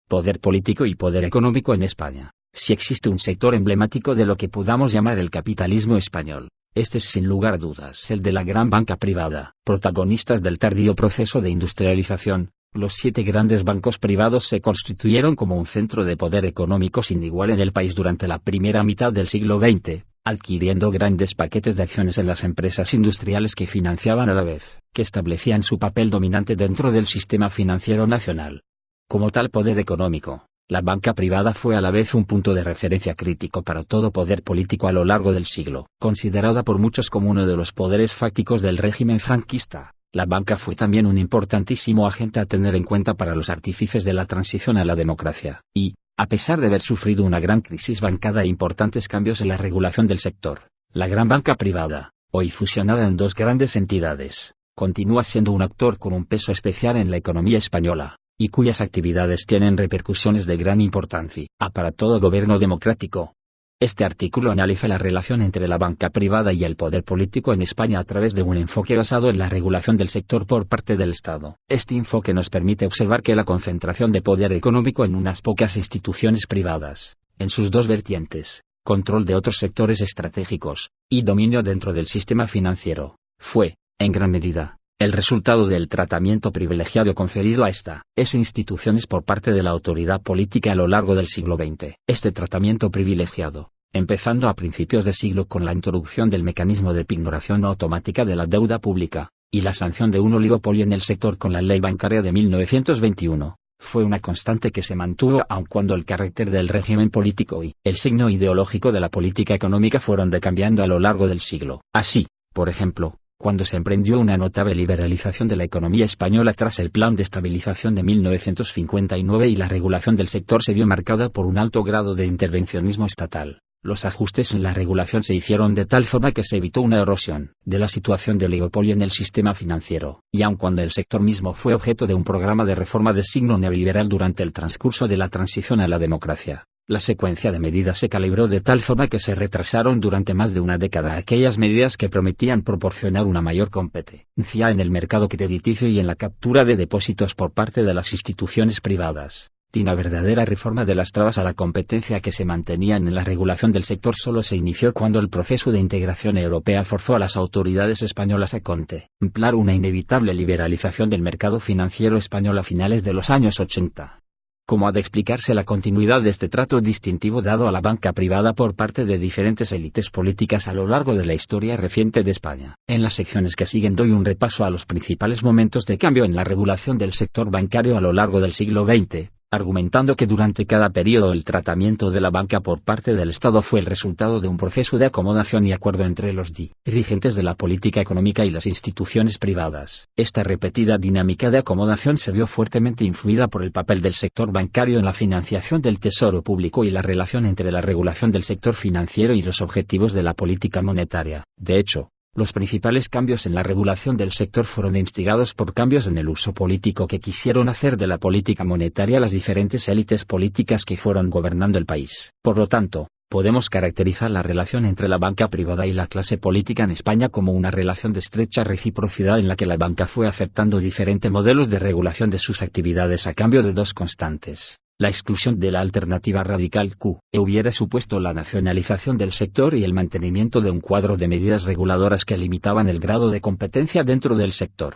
Poder político y poder económico en España. Si existe un sector emblemático de lo que podamos llamar el capitalismo español, este es sin lugar a dudas el de la gran banca privada. Protagonistas del tardío proceso de industrialización, los 7 grandes bancos privados se constituyeron como un centro de poder económico sin igual en el país durante la primera mitad del siglo XX, adquiriendo grandes paquetes de acciones en las empresas industriales que financiaban a la vez, que establecían su papel dominante dentro del sistema financiero nacional. Como tal poder económico, la banca privada fue a la vez un punto de referencia crítico para todo poder político a lo largo del siglo. Considerada por muchos como uno de los poderes fácticos del régimen franquista, la banca fue también un importantísimo agente a tener en cuenta para los artífices de la transición a la democracia. Y, a pesar de haber sufrido una gran crisis bancada e importantes cambios en la regulación del sector, la gran banca privada, hoy fusionada en 2 grandes entidades, continúa siendo un actor con un peso especial en la economía española, y cuyas actividades tienen repercusiones de gran importancia para todo gobierno democrático. Este artículo analiza la relación entre la banca privada y el poder político en España a través de un enfoque basado en la regulación del sector por parte del Estado. Este enfoque nos permite observar que la concentración de poder económico en unas pocas instituciones privadas, en sus 2 vertientes, control de otros sectores estratégicos, y dominio dentro del sistema financiero, fue, en gran medida, el resultado del tratamiento privilegiado conferido a esas instituciones por parte de la autoridad política a lo largo del siglo XX. Este tratamiento privilegiado, empezando a principios de siglo con la introducción del mecanismo de pignoración automática de la deuda pública, y la sanción de un oligopolio en el sector con la Ley Bancaria de 1921, fue una constante que se mantuvo aun cuando el carácter del régimen político y el signo ideológico de la política económica fueron decambiando a lo largo del siglo. Así, por ejemplo, cuando se emprendió una notable liberalización de la economía española tras el Plan de Estabilización de 1959 y la regulación del sector se vio marcada por un alto grado de intervencionismo estatal, los ajustes en la regulación se hicieron de tal forma que se evitó una erosión de la situación de oligopolio en el sistema financiero, y aun cuando el sector mismo fue objeto de un programa de reforma de signo neoliberal durante el transcurso de la transición a la democracia, la secuencia de medidas se calibró de tal forma que se retrasaron durante más de una década aquellas medidas que prometían proporcionar una mayor competencia en el mercado crediticio y en la captura de depósitos por parte de las instituciones privadas. Una verdadera reforma de las trabas a la competencia que se mantenían en la regulación del sector solo se inició cuando el proceso de integración europea forzó a las autoridades españolas a contemplar una inevitable liberalización del mercado financiero español a finales de los años 80. ¿Cómo ha de explicarse la continuidad de este trato distintivo dado a la banca privada por parte de diferentes élites políticas a lo largo de la historia reciente de España? En las secciones que siguen doy un repaso a los principales momentos de cambio en la regulación del sector bancario a lo largo del siglo XX, argumentando que durante cada periodo el tratamiento de la banca por parte del Estado fue el resultado de un proceso de acomodación y acuerdo entre los dirigentes de la política económica y las instituciones privadas. Esta repetida dinámica de acomodación se vio fuertemente influida por el papel del sector bancario en la financiación del tesoro público y la relación entre la regulación del sector financiero y los objetivos de la política monetaria. De hecho, los principales cambios en la regulación del sector fueron instigados por cambios en el uso político que quisieron hacer de la política monetaria las diferentes élites políticas que fueron gobernando el país. Por lo tanto, podemos caracterizar la relación entre la banca privada y la clase política en España como una relación de estrecha reciprocidad en la que la banca fue aceptando diferentes modelos de regulación de sus actividades a cambio de 2 constantes. La exclusión de la alternativa radical que hubiera supuesto la nacionalización del sector y el mantenimiento de un cuadro de medidas reguladoras que limitaban el grado de competencia dentro del sector.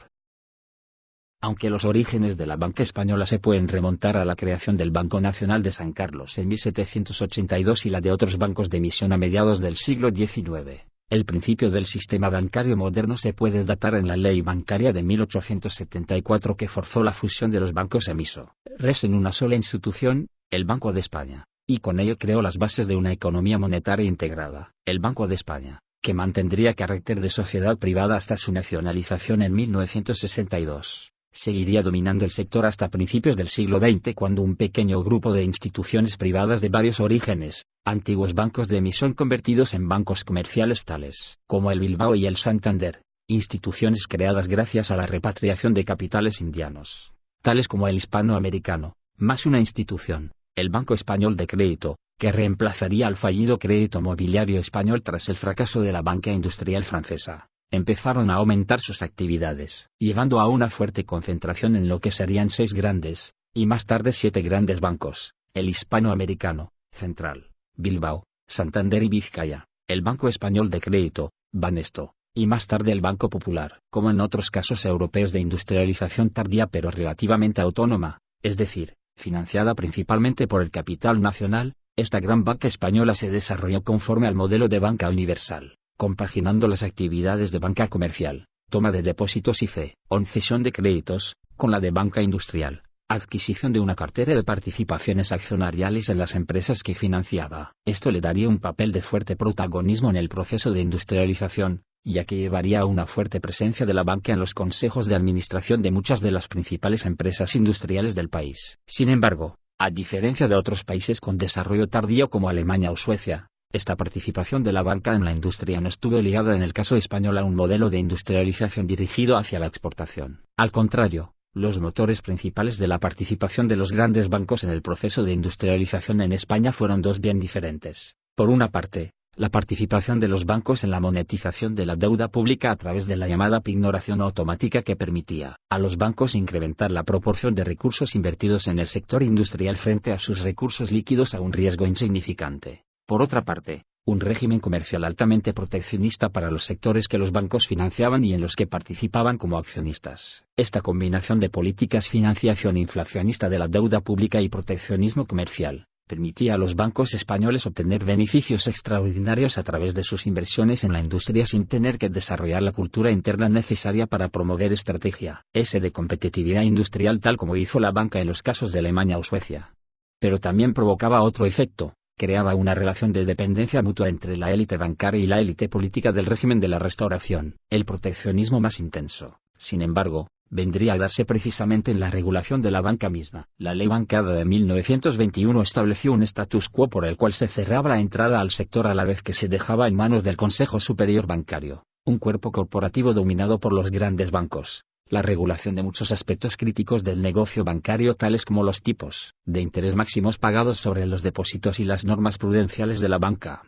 Aunque los orígenes de la banca española se pueden remontar a la creación del Banco Nacional de San Carlos en 1782 y la de otros bancos de emisión a mediados del siglo XIX, el principio del sistema bancario moderno se puede datar en la Ley Bancaria de 1874 que forzó la fusión de los bancos emisores en una sola institución, el Banco de España, y con ello creó las bases de una economía monetaria integrada, el Banco de España, que mantendría carácter de sociedad privada hasta su nacionalización en 1962. Seguiría dominando el sector hasta principios del siglo XX cuando un pequeño grupo de instituciones privadas de varios orígenes, antiguos bancos de emisión convertidos en bancos comerciales tales como el Bilbao y el Santander, instituciones creadas gracias a la repatriación de capitales indianos, tales como el hispanoamericano, más una institución, el Banco Español de Crédito, que reemplazaría al fallido crédito mobiliario español tras el fracaso de la banca industrial francesa. Empezaron a aumentar sus actividades, llevando a una fuerte concentración en lo que serían 6 grandes, y más tarde 7 grandes bancos, el Hispanoamericano, Central, Bilbao, Santander y Vizcaya, el Banco Español de Crédito, Banesto, y más tarde el Banco Popular. Como en otros casos europeos de industrialización tardía pero relativamente autónoma, es decir, financiada principalmente por el capital nacional, esta gran banca española se desarrolló conforme al modelo de banca universal, compaginando las actividades de banca comercial, toma de depósitos y concesión de créditos, con la de banca industrial, adquisición de una cartera de participaciones accionariales en las empresas que financiaba. Esto le daría un papel de fuerte protagonismo en el proceso de industrialización, ya que llevaría a una fuerte presencia de la banca en los consejos de administración de muchas de las principales empresas industriales del país. Sin embargo, a diferencia de otros países con desarrollo tardío como Alemania o Suecia, esta participación de la banca en la industria no estuvo ligada en el caso español a un modelo de industrialización dirigido hacia la exportación. Al contrario, los motores principales de la participación de los grandes bancos en el proceso de industrialización en España fueron dos bien diferentes. Por una parte, la participación de los bancos en la monetización de la deuda pública a través de la llamada pignoración automática que permitía a los bancos incrementar la proporción de recursos invertidos en el sector industrial frente a sus recursos líquidos a un riesgo insignificante. Por otra parte, un régimen comercial altamente proteccionista para los sectores que los bancos financiaban y en los que participaban como accionistas. Esta combinación de políticas financiación inflacionista de la deuda pública y proteccionismo comercial permitía a los bancos españoles obtener beneficios extraordinarios a través de sus inversiones en la industria sin tener que desarrollar la cultura interna necesaria para promover estrategia de competitividad industrial tal como hizo la banca en los casos de Alemania o Suecia. Pero también provocaba otro efecto. Creaba una relación de dependencia mutua entre la élite bancaria y la élite política del régimen de la Restauración. El proteccionismo más intenso, sin embargo, vendría a darse precisamente en la regulación de la banca misma. La Ley Bancada de 1921 estableció un status quo por el cual se cerraba la entrada al sector a la vez que se dejaba en manos del Consejo Superior Bancario, un cuerpo corporativo dominado por los grandes bancos, la regulación de muchos aspectos críticos del negocio bancario tales como los tipos de interés máximos pagados sobre los depósitos y las normas prudenciales de la banca.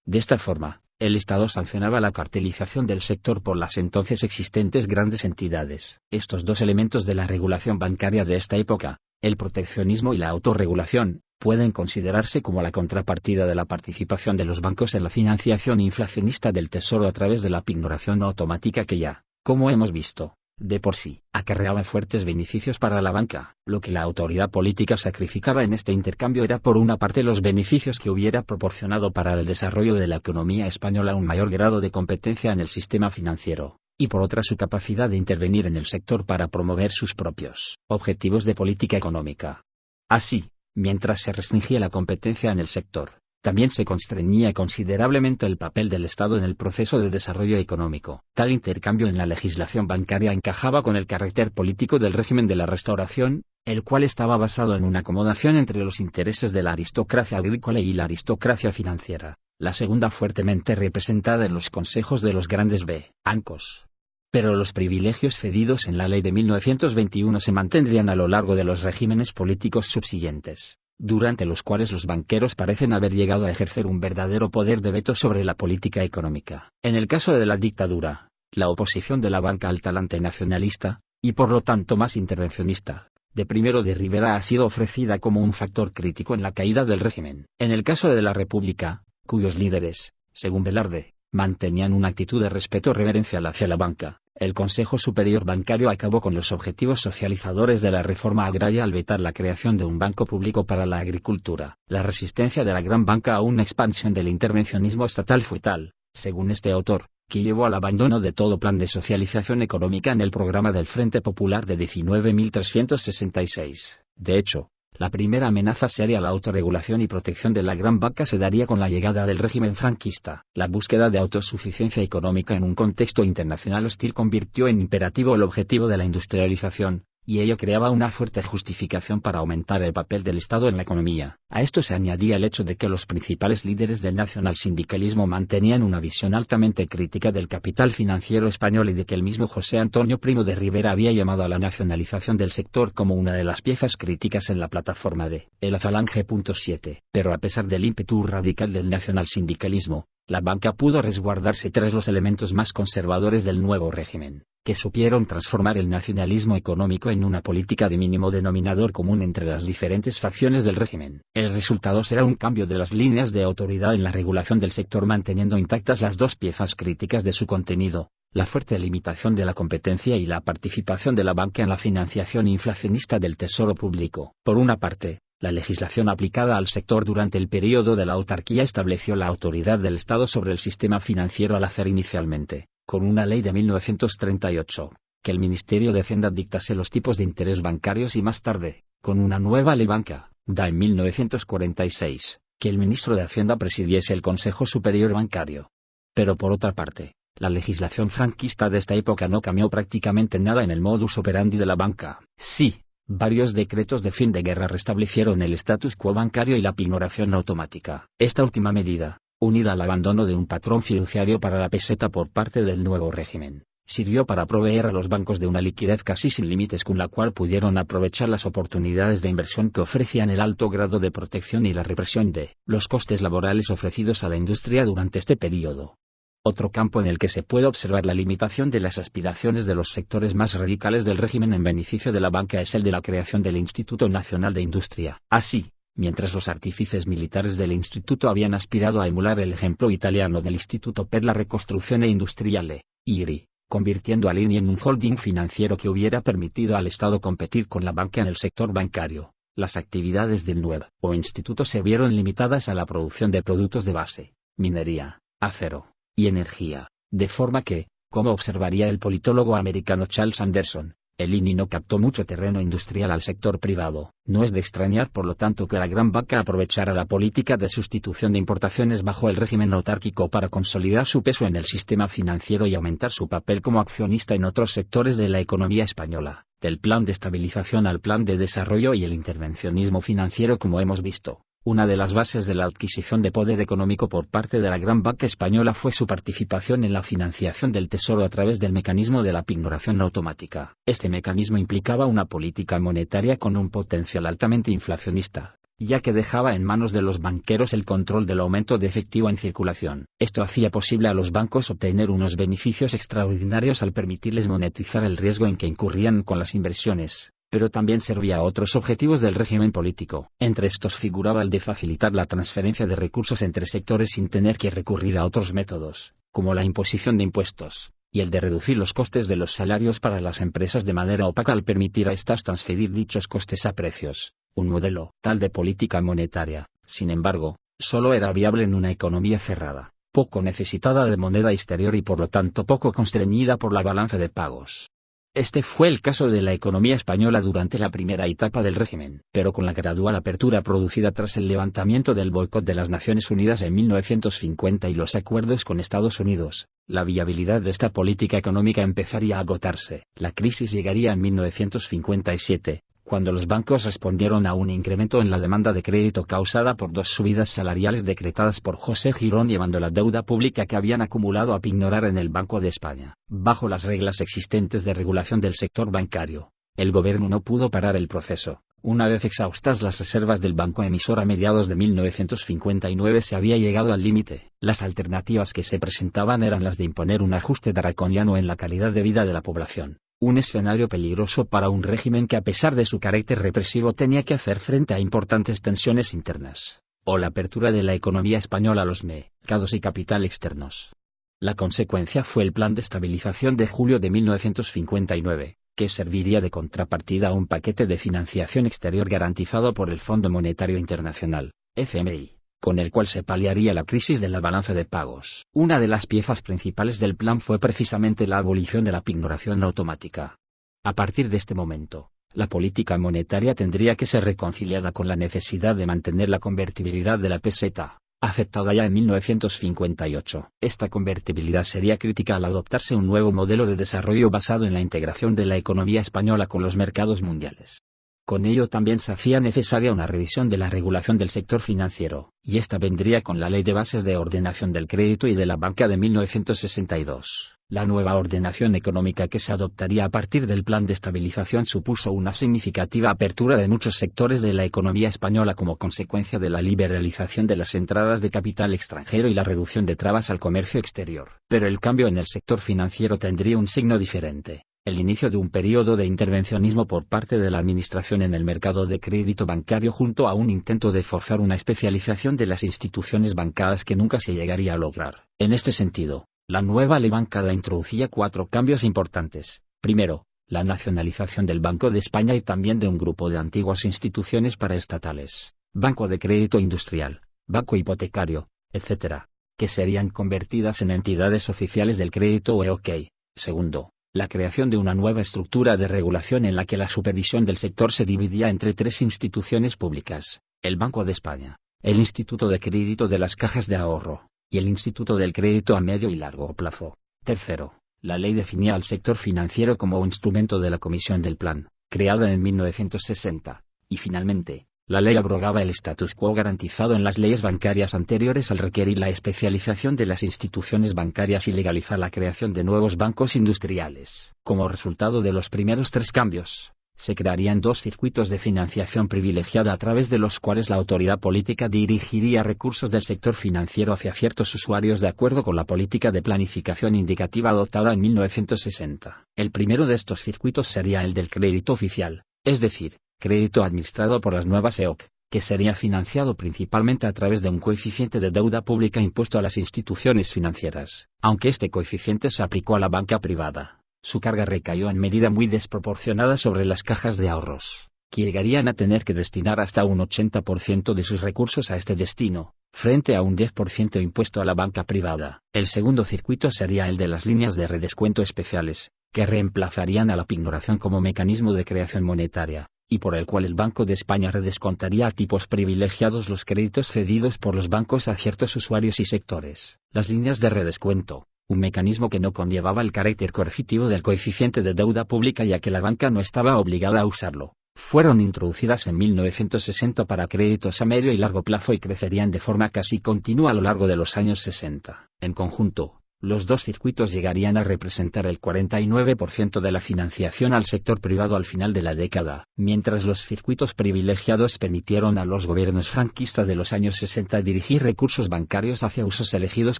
De esta forma, el Estado sancionaba la cartelización del sector por las entonces existentes grandes entidades. Estos dos elementos de la regulación bancaria de esta época, el proteccionismo y la autorregulación, pueden considerarse como la contrapartida de la participación de los bancos en la financiación inflacionista del Tesoro a través de la pignoración automática que ya, como hemos visto, de por sí, acarreaba fuertes beneficios para la banca. Lo que la autoridad política sacrificaba en este intercambio era por una parte los beneficios que hubiera proporcionado para el desarrollo de la economía española un mayor grado de competencia en el sistema financiero, y por otra su capacidad de intervenir en el sector para promover sus propios objetivos de política económica. Así, mientras se restringía la competencia en el sector, también se constreñía considerablemente el papel del Estado en el proceso de desarrollo económico. Tal intercambio en la legislación bancaria encajaba con el carácter político del régimen de la Restauración, el cual estaba basado en una acomodación entre los intereses de la aristocracia agrícola y la aristocracia financiera, la segunda fuertemente representada en los consejos de los grandes bancos. Pero los privilegios cedidos en la ley de 1921 se mantendrían a lo largo de los regímenes políticos subsiguientes, durante los cuales los banqueros parecen haber llegado a ejercer un verdadero poder de veto sobre la política económica. En el caso de la dictadura, la oposición de la banca al talante nacionalista, y por lo tanto más intervencionista, de Primero de Rivera ha sido ofrecida como un factor crítico en la caída del régimen. En el caso de la República, cuyos líderes, según Velarde, mantenían una actitud de respeto reverencial hacia la banca, el Consejo Superior Bancario acabó con los objetivos socializadores de la reforma agraria al vetar la creación de un banco público para la agricultura. La resistencia de la gran banca a una expansión del intervencionismo estatal fue tal, según este autor, que llevó al abandono de todo plan de socialización económica en el programa del Frente Popular de 19.366. De hecho, la primera amenaza seria a la autorregulación y protección de la gran banca se daría con la llegada del régimen franquista. La búsqueda de autosuficiencia económica en un contexto internacional hostil convirtió en imperativo el objetivo de la industrialización, y ello creaba una fuerte justificación para aumentar el papel del Estado en la economía. A esto se añadía el hecho de que los principales líderes del nacionalsindicalismo mantenían una visión altamente crítica del capital financiero español y de que el mismo José Antonio Primo de Rivera había llamado a la nacionalización del sector como una de las piezas críticas en la plataforma de La Falange. 7. Pero a pesar del ímpetu radical del nacionalsindicalismo, la banca pudo resguardarse tras los elementos más conservadores del nuevo régimen, que supieron transformar el nacionalismo económico en una política de mínimo denominador común entre las diferentes facciones del régimen. El resultado será un cambio de las líneas de autoridad en la regulación del sector, manteniendo intactas las dos piezas críticas de su contenido: la fuerte limitación de la competencia y la participación de la banca en la financiación inflacionista del tesoro público. Por una parte, la legislación aplicada al sector durante el período de la autarquía estableció la autoridad del Estado sobre el sistema financiero al hacer inicialmente, con una ley de 1938, que el Ministerio de Hacienda dictase los tipos de interés bancarios, y más tarde, con una nueva ley banca, da en 1946, que el ministro de Hacienda presidiese el Consejo Superior Bancario. Pero por otra parte, la legislación franquista de esta época no cambió prácticamente nada en el modus operandi de la banca. Sí, varios decretos de fin de guerra restablecieron el status quo bancario y la pignoración automática. Esta última medida, unida al abandono de un patrón fiduciario para la peseta por parte del nuevo régimen, sirvió para proveer a los bancos de una liquidez casi sin límites con la cual pudieron aprovechar las oportunidades de inversión que ofrecían el alto grado de protección y la represión de los costes laborales ofrecidos a la industria durante este periodo. Otro campo en el que se puede observar la limitación de las aspiraciones de los sectores más radicales del régimen en beneficio de la banca es el de la creación del Instituto Nacional de Industria. Así, mientras los artífices militares del instituto habían aspirado a emular el ejemplo italiano del Instituto per la Ricostruzione Industriale, IRI, convirtiendo al INI en un holding financiero que hubiera permitido al Estado competir con la banca en el sector bancario, las actividades del nuevo instituto se vieron limitadas a la producción de productos de base, minería, acero y energía, de forma que, como observaría el politólogo americano Charles Anderson, el INI no captó mucho terreno industrial al sector privado. No es de extrañar por lo tanto que la gran banca aprovechara la política de sustitución de importaciones bajo el régimen autárquico para consolidar su peso en el sistema financiero y aumentar su papel como accionista en otros sectores de la economía española, del plan de estabilización al plan de desarrollo y el intervencionismo financiero, como hemos visto. Una de las bases de la adquisición de poder económico por parte de la gran banca española fue su participación en la financiación del tesoro a través del mecanismo de la pignoración automática. Este mecanismo implicaba una política monetaria con un potencial altamente inflacionista, ya que dejaba en manos de los banqueros el control del aumento de efectivo en circulación. Esto hacía posible a los bancos obtener unos beneficios extraordinarios al permitirles monetizar el riesgo en que incurrían con las inversiones, pero también servía a otros objetivos del régimen político. Entre estos figuraba el de facilitar la transferencia de recursos entre sectores sin tener que recurrir a otros métodos, como la imposición de impuestos, y el de reducir los costes de los salarios para las empresas de manera opaca al permitir a estas transferir dichos costes a precios. Un modelo tal de política monetaria, sin embargo, solo era viable en una economía cerrada, poco necesitada de moneda exterior y por lo tanto poco constreñida por la balanza de pagos. Este fue el caso de la economía española durante la primera etapa del régimen, pero con la gradual apertura producida tras el levantamiento del boicot de las Naciones Unidas en 1950 y los acuerdos con Estados Unidos, la viabilidad de esta política económica empezaría a agotarse. La crisis llegaría en 1957, cuando los bancos respondieron a un incremento en la demanda de crédito causada por dos subidas salariales decretadas por José Girón, llevando la deuda pública que habían acumulado a pignorar en el Banco de España. Bajo las reglas existentes de regulación del sector bancario, el gobierno no pudo parar el proceso. Una vez exhaustas las reservas del banco emisor a mediados de 1959 se había llegado al límite. Las alternativas que se presentaban eran las de imponer un ajuste draconiano en la calidad de vida de la población, un escenario peligroso para un régimen que a pesar de su carácter represivo tenía que hacer frente a importantes tensiones internas, o la apertura de la economía española a los mercados y capital externos. La consecuencia fue el Plan de Estabilización de julio de 1959, que serviría de contrapartida a un paquete de financiación exterior garantizado por el Fondo Monetario Internacional, FMI, con el cual se paliaría la crisis de la balanza de pagos. Una de las piezas principales del plan fue precisamente la abolición de la pignoración automática. A partir de este momento, la política monetaria tendría que ser reconciliada con la necesidad de mantener la convertibilidad de la peseta, aceptada ya en 1958. Esta convertibilidad sería crítica al adoptarse un nuevo modelo de desarrollo basado en la integración de la economía española con los mercados mundiales. Con ello también se hacía necesaria una revisión de la regulación del sector financiero, y esta vendría con la Ley de Bases de Ordenación del Crédito y de la Banca de 1962. La nueva ordenación económica que se adoptaría a partir del Plan de Estabilización supuso una significativa apertura de muchos sectores de la economía española como consecuencia de la liberalización de las entradas de capital extranjero y la reducción de trabas al comercio exterior. Pero el cambio en el sector financiero tendría un signo diferente: el inicio de un periodo de intervencionismo por parte de la Administración en el mercado de crédito bancario junto a un intento de forzar una especialización de las instituciones bancadas que nunca se llegaría a lograr. En este sentido, la nueva ley bancada introducía 4 cambios importantes. Primero, la nacionalización del Banco de España y también de un grupo de antiguas instituciones paraestatales, Banco de Crédito Industrial, Banco Hipotecario, etc., que serían convertidas en entidades oficiales del crédito o EOK. Segundo, la creación de una nueva estructura de regulación en la que la supervisión del sector se dividía entre 3 instituciones públicas: el Banco de España, el Instituto de Crédito de las Cajas de Ahorro, y el Instituto del Crédito a Medio y Largo Plazo. Tercero, la ley definía al sector financiero como un instrumento de la Comisión del Plan, creada en 1960, y finalmente, la ley abrogaba el status quo garantizado en las leyes bancarias anteriores al requerir la especialización de las instituciones bancarias y legalizar la creación de nuevos bancos industriales. Como resultado de los primeros 3 cambios, se crearían 2 circuitos de financiación privilegiada a través de los cuales la autoridad política dirigiría recursos del sector financiero hacia ciertos usuarios de acuerdo con la política de planificación indicativa adoptada en 1960. El primero de estos circuitos sería el del crédito oficial, es decir, crédito administrado por las nuevas EOC, que sería financiado principalmente a través de un coeficiente de deuda pública impuesto a las instituciones financieras. Aunque este coeficiente se aplicó a la banca privada, su carga recayó en medida muy desproporcionada sobre las cajas de ahorros, que llegarían a tener que destinar hasta un 80% de sus recursos a este destino, frente a un 10% impuesto a la banca privada. El segundo circuito sería el de las líneas de redescuento especiales, que reemplazarían a la pignoración como mecanismo de creación monetaria, y por el cual el Banco de España redescontaría a tipos privilegiados los créditos cedidos por los bancos a ciertos usuarios y sectores. Las líneas de redescuento, un mecanismo que no conllevaba el carácter coercitivo del coeficiente de deuda pública ya que la banca no estaba obligada a usarlo, fueron introducidas en 1960 para créditos a medio y largo plazo y crecerían de forma casi continua a lo largo de los años 60. En conjunto, los 2 circuitos llegarían a representar el 49% de la financiación al sector privado al final de la década, mientras los circuitos privilegiados permitieron a los gobiernos franquistas de los años 60 dirigir recursos bancarios hacia usos elegidos,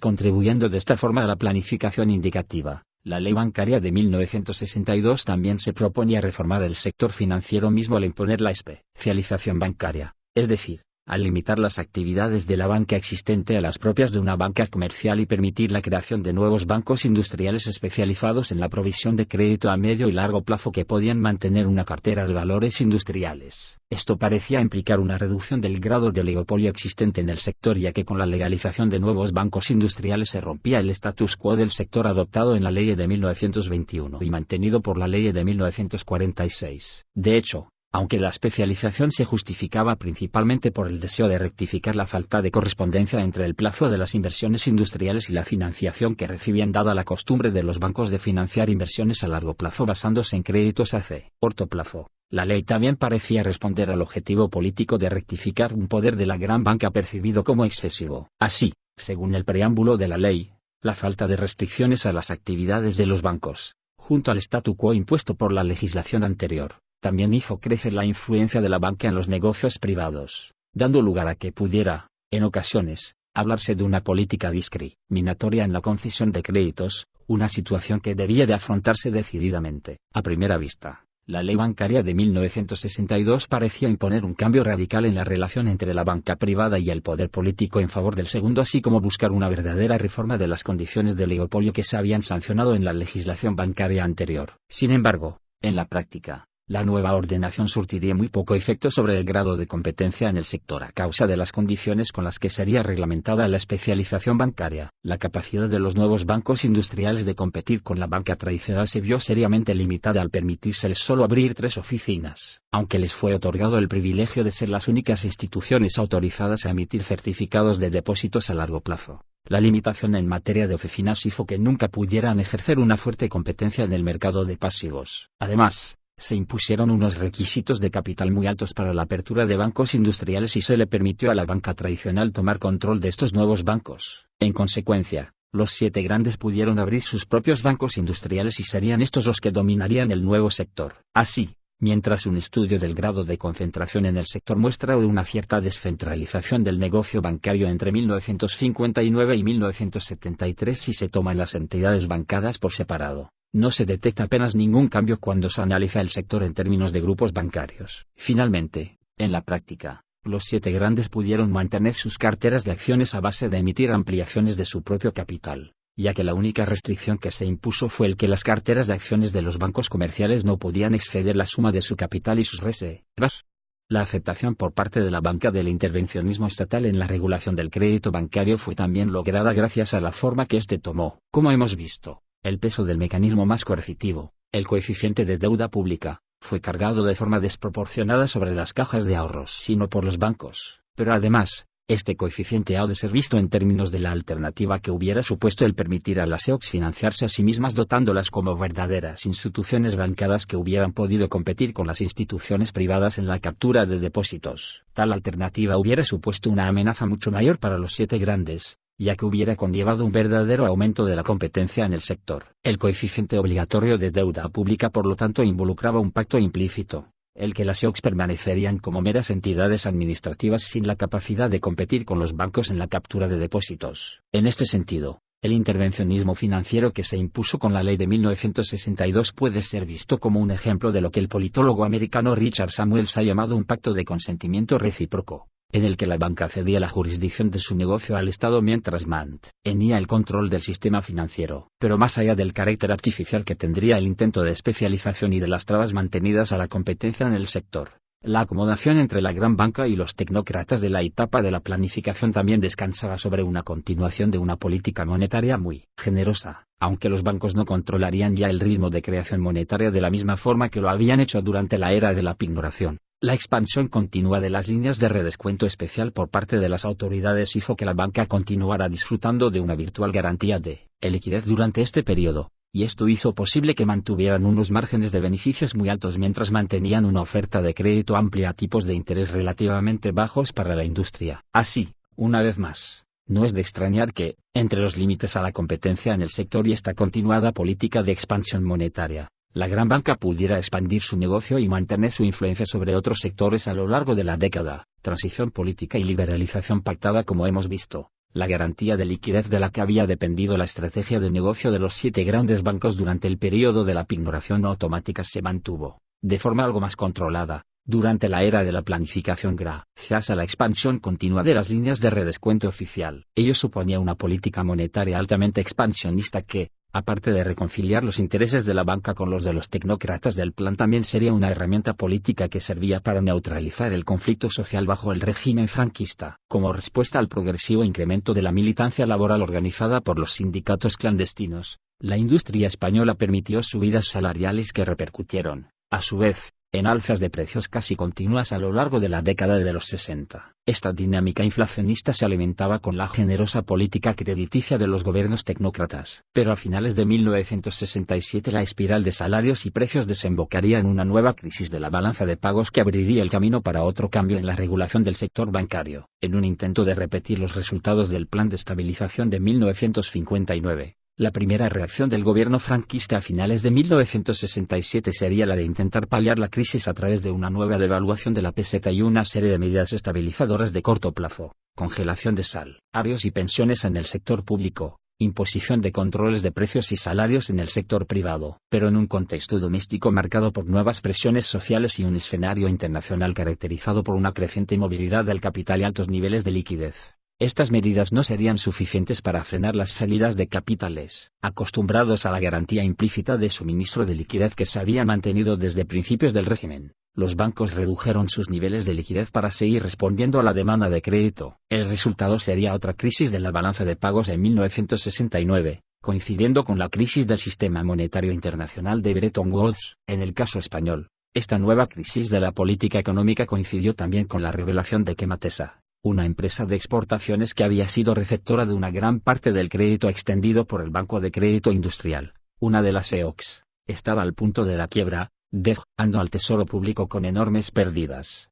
contribuyendo de esta forma a la planificación indicativa. La ley bancaria de 1962 también se proponía reformar el sector financiero mismo al imponer la especialización bancaria, es decir, al limitar las actividades de la banca existente a las propias de una banca comercial y permitir la creación de nuevos bancos industriales especializados en la provisión de crédito a medio y largo plazo que podían mantener una cartera de valores industriales. Esto parecía implicar una reducción del grado de oligopolio existente en el sector, ya que con la legalización de nuevos bancos industriales se rompía el status quo del sector adoptado en la Ley de 1921 y mantenido por la Ley de 1946. De hecho, aunque la especialización se justificaba principalmente por el deseo de rectificar la falta de correspondencia entre el plazo de las inversiones industriales y la financiación que recibían, dada la costumbre de los bancos de financiar inversiones a largo plazo basándose en créditos a corto plazo, la ley también parecía responder al objetivo político de rectificar un poder de la gran banca percibido como excesivo. Así, según el preámbulo de la ley, la falta de restricciones a las actividades de los bancos, junto al statu quo impuesto por la legislación anterior, también hizo crecer la influencia de la banca en los negocios privados, dando lugar a que pudiera, en ocasiones, hablarse de una política discriminatoria en la concesión de créditos, una situación que debía de afrontarse decididamente. A primera vista, la ley bancaria de 1962 parecía imponer un cambio radical en la relación entre la banca privada y el poder político en favor del segundo, así como buscar una verdadera reforma de las condiciones de oligopolio que se habían sancionado en la legislación bancaria anterior. Sin embargo, en la práctica, la nueva ordenación surtiría muy poco efecto sobre el grado de competencia en el sector a causa de las condiciones con las que sería reglamentada la especialización bancaria. La capacidad de los nuevos bancos industriales de competir con la banca tradicional se vio seriamente limitada al permitírseles solo abrir 3 oficinas, aunque les fue otorgado el privilegio de ser las únicas instituciones autorizadas a emitir certificados de depósitos a largo plazo. La limitación en materia de oficinas hizo que nunca pudieran ejercer una fuerte competencia en el mercado de pasivos. Además, se impusieron unos requisitos de capital muy altos para la apertura de bancos industriales y se le permitió a la banca tradicional tomar control de estos nuevos bancos. En consecuencia, Los 7 grandes pudieron abrir sus propios bancos industriales y serían estos los que dominarían el nuevo sector. Así, mientras un estudio del grado de concentración en el sector muestra una cierta descentralización del negocio bancario entre 1959 y 1973 si se toman las entidades bancadas por separado, no se detecta apenas ningún cambio cuando se analiza el sector en términos de grupos bancarios. Finalmente, en la práctica, los 7 grandes pudieron mantener sus carteras de acciones a base de emitir ampliaciones de su propio capital, ya que la única restricción que se impuso fue el que las carteras de acciones de los bancos comerciales no podían exceder la suma de su capital y sus reservas. La aceptación por parte de la banca del intervencionismo estatal en la regulación del crédito bancario fue también lograda gracias a la forma que éste tomó. Como hemos visto, el peso del mecanismo más coercitivo, el coeficiente de deuda pública, fue cargado de forma desproporcionada sobre las cajas de ahorros, sino por los bancos. Pero además, este coeficiente ha de ser visto en términos de la alternativa que hubiera supuesto el permitir a las EOCs financiarse a sí mismas dotándolas como verdaderas instituciones bancadas que hubieran podido competir con las instituciones privadas en la captura de depósitos. Tal alternativa hubiera supuesto una amenaza mucho mayor para los 7 grandes, ya que hubiera conllevado un verdadero aumento de la competencia en el sector. El coeficiente obligatorio de deuda pública por lo tanto involucraba un pacto implícito, el que las EOCs permanecerían como meras entidades administrativas sin la capacidad de competir con los bancos en la captura de depósitos. En este sentido, el intervencionismo financiero que se impuso con la ley de 1962 puede ser visto como un ejemplo de lo que el politólogo americano Richard Samuels ha llamado un pacto de consentimiento recíproco, en el que la banca cedía la jurisdicción de su negocio al Estado mientras mantenía el control del sistema financiero. Pero más allá del carácter artificial que tendría el intento de especialización y de las trabas mantenidas a la competencia en el sector, la acomodación entre la gran banca y los tecnócratas de la etapa de la planificación también descansaba sobre una continuación de una política monetaria muy generosa, aunque los bancos no controlarían ya el ritmo de creación monetaria de la misma forma que lo habían hecho durante la era de la pignoración. La expansión continua de las líneas de redescuento especial por parte de las autoridades hizo que la banca continuara disfrutando de una virtual garantía de liquidez durante este periodo, y esto hizo posible que mantuvieran unos márgenes de beneficios muy altos mientras mantenían una oferta de crédito amplia a tipos de interés relativamente bajos para la industria. Así, una vez más, no es de extrañar que, entre los límites a la competencia en el sector y esta continuada política de expansión monetaria, la gran banca pudiera expandir su negocio y mantener su influencia sobre otros sectores a lo largo de la década. Transición política y liberalización pactada. Como hemos visto, la garantía de liquidez de la que había dependido la estrategia de negocio de los 7 grandes bancos durante el periodo de la pignoración automática se mantuvo, de forma algo más controlada, durante la era de la planificación gracias a la expansión continua de las líneas de redescuento oficial. Ello suponía una política monetaria altamente expansionista que, aparte de reconciliar los intereses de la banca con los de los tecnócratas del plan, también sería una herramienta política que servía para neutralizar el conflicto social bajo el régimen franquista. Como respuesta al progresivo incremento de la militancia laboral organizada por los sindicatos clandestinos, la industria española permitió subidas salariales que repercutieron, a su vez, en alzas de precios casi continuas a lo largo de la década de los 60. Esta dinámica inflacionista se alimentaba con la generosa política crediticia de los gobiernos tecnócratas. Pero a finales de 1967 la espiral de salarios y precios desembocaría en una nueva crisis de la balanza de pagos que abriría el camino para otro cambio en la regulación del sector bancario. En un intento de repetir los resultados del Plan de Estabilización de 1959, la primera reacción del gobierno franquista a finales de 1967 sería la de intentar paliar la crisis a través de una nueva devaluación de la peseta y una serie de medidas estabilizadoras de corto plazo: congelación de salarios y pensiones en el sector público, imposición de controles de precios y salarios en el sector privado. Pero en un contexto doméstico marcado por nuevas presiones sociales y un escenario internacional caracterizado por una creciente movilidad del capital y altos niveles de liquidez, estas medidas no serían suficientes para frenar las salidas de capitales. Acostumbrados a la garantía implícita de suministro de liquidez que se había mantenido desde principios del régimen, los bancos redujeron sus niveles de liquidez para seguir respondiendo a la demanda de crédito. El resultado sería otra crisis de la balanza de pagos en 1969, coincidiendo con la crisis del sistema monetario internacional de Bretton Woods. En el caso español, esta nueva crisis de la política económica coincidió también con la revelación de que Matesa, una empresa de exportaciones que había sido receptora de una gran parte del crédito extendido por el Banco de Crédito Industrial, una de las EOCs, estaba al punto de la quiebra, dejando al Tesoro Público con enormes pérdidas.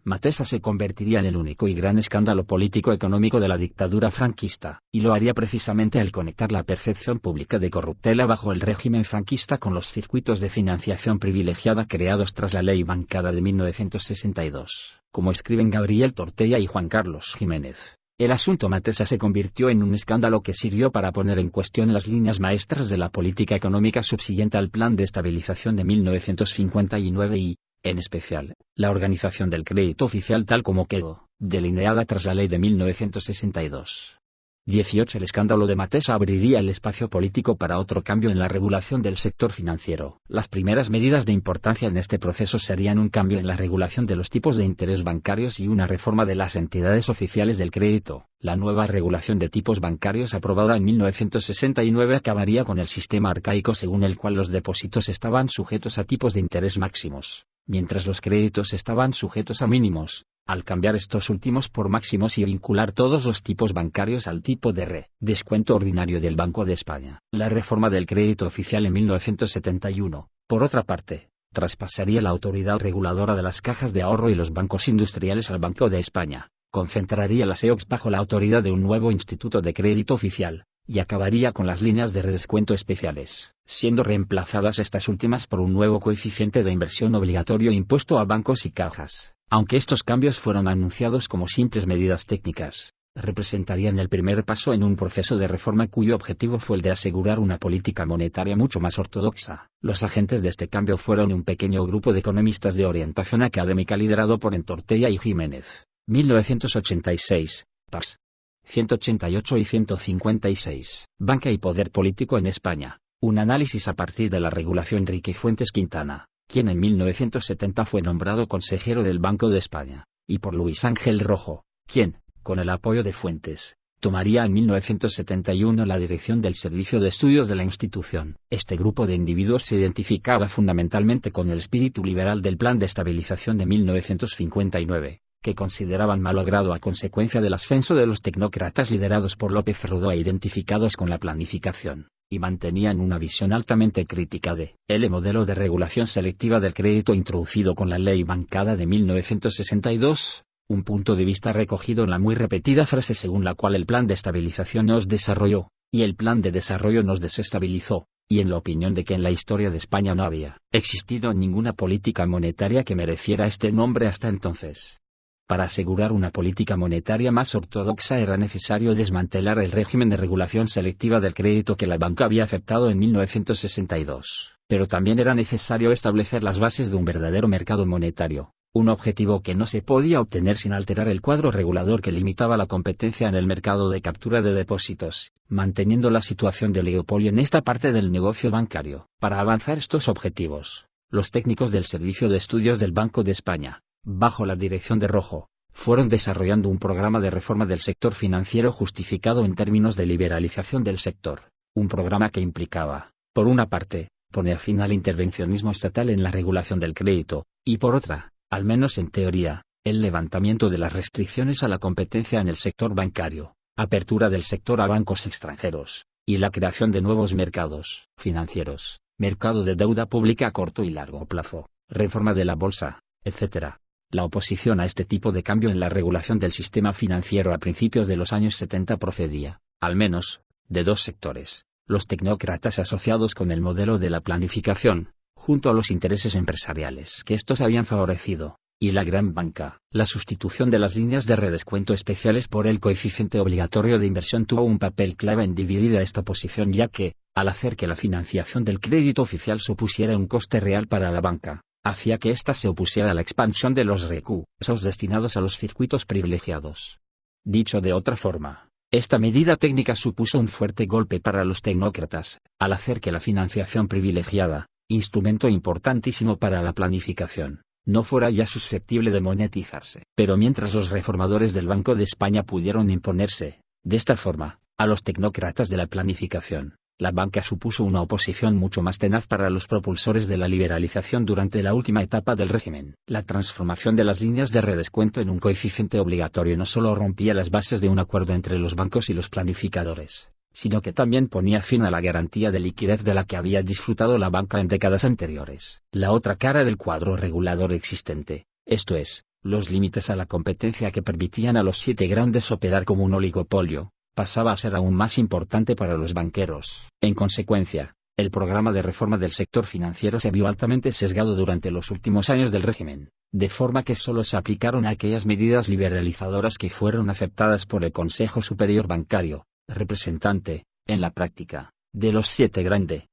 Matesa se convertiría en el único y gran escándalo político-económico de la dictadura franquista, y lo haría precisamente al conectar la percepción pública de corruptela bajo el régimen franquista con los circuitos de financiación privilegiada creados tras la ley bancada de 1962, como escriben Gabriel Tortella y Juan Carlos Jiménez. El asunto Matesa se convirtió en un escándalo que sirvió para poner en cuestión las líneas maestras de la política económica subsiguiente al Plan de Estabilización de 1959 y, en especial, la organización del crédito oficial tal como quedó, delineada tras la ley de 1962. 18. El escándalo de Matesa abriría el espacio político para otro cambio en la regulación del sector financiero. Las primeras medidas de importancia en este proceso serían un cambio en la regulación de los tipos de interés bancarios y una reforma de las entidades oficiales del crédito. La nueva regulación de tipos bancarios aprobada en 1969 acabaría con el sistema arcaico según el cual los depósitos estaban sujetos a tipos de interés máximos, mientras los créditos estaban sujetos a mínimos, al cambiar estos últimos por máximos y vincular todos los tipos bancarios al tipo de descuento ordinario del Banco de España. La reforma del crédito oficial en 1971, por otra parte, traspasaría la autoridad reguladora de las cajas de ahorro y los bancos industriales al Banco de España, concentraría las EOCs bajo la autoridad de un nuevo instituto de crédito oficial, y acabaría con las líneas de redescuento especiales, siendo reemplazadas estas últimas por un nuevo coeficiente de inversión obligatorio impuesto a bancos y cajas. Aunque estos cambios fueron anunciados como simples medidas técnicas, representarían el primer paso en un proceso de reforma cuyo objetivo fue el de asegurar una política monetaria mucho más ortodoxa. Los agentes de este cambio fueron un pequeño grupo de economistas de orientación académica liderado por Tortella y Jiménez. 1986, Pars. 188 y 156. Banca y poder político en España. Un análisis a partir de la regulación. Enrique Fuentes Quintana, quien en 1970 fue nombrado consejero del Banco de España, y por Luis Ángel Rojo, quien, con el apoyo de Fuentes, tomaría en 1971 la dirección del Servicio de Estudios de la institución. Este grupo de individuos se identificaba fundamentalmente con el espíritu liberal del Plan de Estabilización de 1959, que consideraban malogrado a consecuencia del ascenso de los tecnócratas liderados por López Rodó e identificados con la planificación, y mantenían una visión altamente crítica de el modelo de regulación selectiva del crédito introducido con la ley bancada de 1962, un punto de vista recogido en la muy repetida frase según la cual el plan de estabilización nos desarrolló, y el plan de desarrollo nos desestabilizó, y en la opinión de que en la historia de España no había existido ninguna política monetaria que mereciera este nombre hasta entonces. Para asegurar una política monetaria más ortodoxa era necesario desmantelar el régimen de regulación selectiva del crédito que la banca había aceptado en 1962. Pero también era necesario establecer las bases de un verdadero mercado monetario, un objetivo que no se podía obtener sin alterar el cuadro regulador que limitaba la competencia en el mercado de captura de depósitos, manteniendo la situación de oligopolio en esta parte del negocio bancario. Para avanzar estos objetivos, los técnicos del Servicio de Estudios del Banco de España, bajo la dirección de Rojo, fueron desarrollando un programa de reforma del sector financiero justificado en términos de liberalización del sector, un programa que implicaba, por una parte, poner fin al intervencionismo estatal en la regulación del crédito, y por otra, al menos en teoría, el levantamiento de las restricciones a la competencia en el sector bancario, apertura del sector a bancos extranjeros, y la creación de nuevos mercados financieros, mercado de deuda pública a corto y largo plazo, reforma de la bolsa, etc. La oposición a este tipo de cambio en la regulación del sistema financiero a principios de los años 70 procedía, al menos, de dos sectores: los tecnócratas asociados con el modelo de la planificación, junto a los intereses empresariales que estos habían favorecido, y la gran banca. La sustitución de las líneas de redescuento especiales por el coeficiente obligatorio de inversión tuvo un papel clave en dividir a esta posición, ya que, al hacer que la financiación del crédito oficial supusiera un coste real para la banca, hacía que ésta se opusiera a la expansión de los recursos destinados a los circuitos privilegiados. Dicho de otra forma, esta medida técnica supuso un fuerte golpe para los tecnócratas, al hacer que la financiación privilegiada, instrumento importantísimo para la planificación, no fuera ya susceptible de monetizarse. Pero mientras los reformadores del Banco de España pudieron imponerse, de esta forma, a los tecnócratas de la planificación, la banca supuso una oposición mucho más tenaz para los propulsores de la liberalización durante la última etapa del régimen. La transformación de las líneas de redescuento en un coeficiente obligatorio no solo rompía las bases de un acuerdo entre los bancos y los planificadores, sino que también ponía fin a la garantía de liquidez de la que había disfrutado la banca en décadas anteriores. La otra cara del cuadro regulador existente, esto es, los límites a la competencia que permitían a los 7 grandes operar como un oligopolio, pasaba a ser aún más importante para los banqueros. En consecuencia, el programa de reforma del sector financiero se vio altamente sesgado durante los últimos años del régimen, de forma que solo se aplicaron aquellas medidas liberalizadoras que fueron aceptadas por el Consejo Superior Bancario, representante, en la práctica, de los 7 grandes.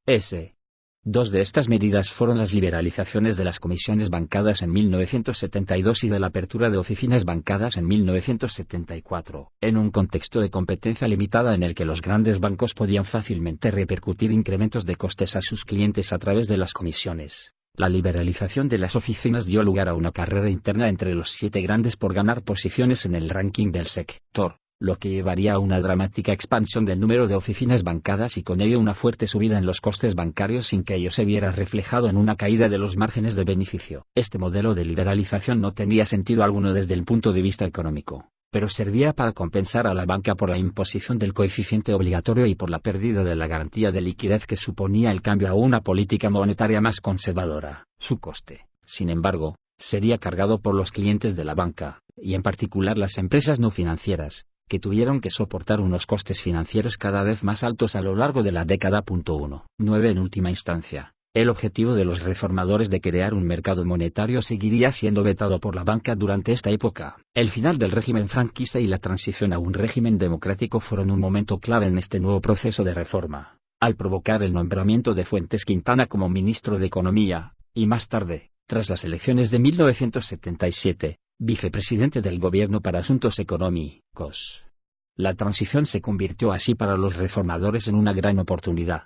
Dos de estas medidas fueron las liberalizaciones de las comisiones bancadas en 1972 y de la apertura de oficinas bancadas en 1974, en un contexto de competencia limitada en el que los grandes bancos podían fácilmente repercutir incrementos de costes a sus clientes a través de las comisiones. La liberalización de las oficinas dio lugar a una carrera interna entre los 7 grandes por ganar posiciones en el ranking del sector, lo que llevaría a una dramática expansión del número de oficinas bancadas y con ello una fuerte subida en los costes bancarios sin que ello se viera reflejado en una caída de los márgenes de beneficio. Este modelo de liberalización no tenía sentido alguno desde el punto de vista económico, pero servía para compensar a la banca por la imposición del coeficiente obligatorio y por la pérdida de la garantía de liquidez que suponía el cambio a una política monetaria más conservadora. Su coste, sin embargo, sería cargado por los clientes de la banca, y en particular las empresas no financieras, que tuvieron que soportar unos costes financieros cada vez más altos a lo largo de la década. 9. En última instancia, el objetivo de los reformadores de crear un mercado monetario seguiría siendo vetado por la banca durante esta época. El final del régimen franquista y la transición a un régimen democrático fueron un momento clave en este nuevo proceso de reforma, al provocar el nombramiento de Fuentes Quintana como ministro de Economía, y más tarde, tras las elecciones de 1977, vicepresidente del Gobierno para Asuntos Económicos. La transición se convirtió así para los reformadores en una gran oportunidad.